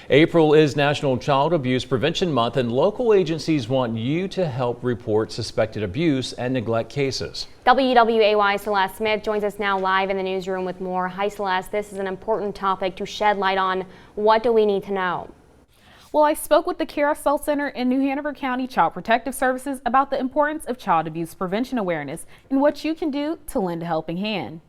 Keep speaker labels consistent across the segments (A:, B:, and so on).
A: April is National Child Abuse Prevention Month, and local agencies want you to help report suspected abuse and neglect cases.
B: WWAY Celeste Smith joins us now live in the newsroom with more. Hi Celeste, this is an important topic to shed light on. What do we need to know?
C: Well, I spoke with the Carousel-Center in New-Hanover County Child Protective Services about the importance of child abuse prevention awareness and what you can do to lend a helping hand.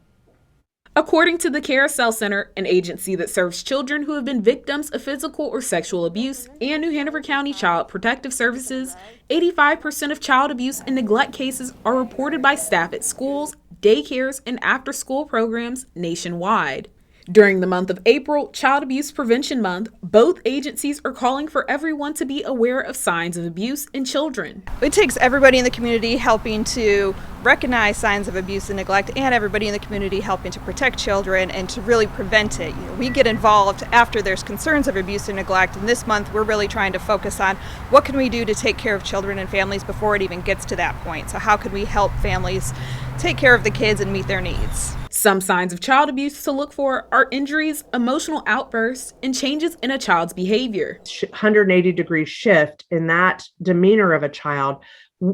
C: According to the Carousel-Center, an agency that serves children who have been victims of physical or sexual abuse, and New-Hanover County Child Protective Services, 85% of child abuse and neglect cases are reported by staff at schools, daycares, and after-school programs nationwide. During the month of April, Child Abuse Prevention Month, both agencies are calling for everyone to be aware of signs of abuse in children.
D: It takes everybody in the community helping to recognize signs of abuse and neglect, and everybody in the community helping to protect children and to really prevent it. We get involved after there's concerns of abuse and neglect, and this month we're really trying to focus on what can we do to take care of children and families before it even gets to that point. So how can we help families take care of the kids and meet their needs?
C: Some signs of child abuse to look for are injuries, emotional outbursts, and changes in a child's behavior.
E: 180-degree shift in that demeanor of a child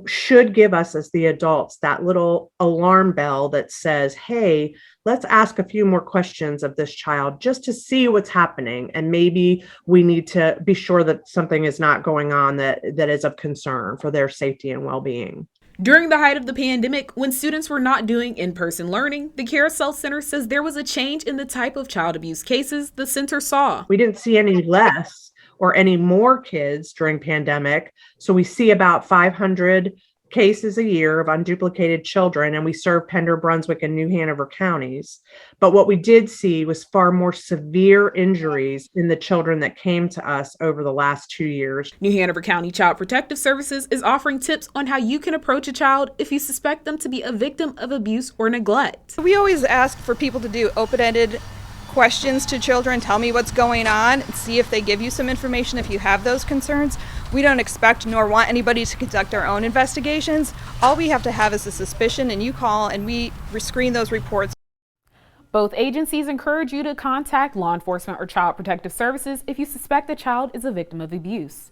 E: should give us, as the adults, that little alarm bell that says, hey, let's ask a few more questions of this child just to see what's happening. And maybe we need to be sure that something is not going on that is of concern for their safety and well-being.
C: During the height of the pandemic, when students were not doing in-person learning, the Carousel-Center says there was a change in the type of child abuse cases the center saw.
E: We didn't see any less or any more kids during pandemic. So we see about 500 cases a year of unduplicated children, and we serve Pender, Brunswick, and New-Hanover counties. But what we did see was far more severe injuries in the children that came to us over the last 2 years.
C: New-Hanover County Child Protective Services is offering tips on how you can approach a child if you suspect them to be a victim of abuse or neglect.
D: We always ask for people to do open-ended questions to children. Tell me what's going on, and see if they give you some information if you have those concerns. We don't expect nor want anybody to conduct their own investigations. All we have to have is a suspicion, and you call and we screen those reports.
C: Both agencies encourage you to contact law enforcement or child protective services if you suspect a child is a victim of abuse.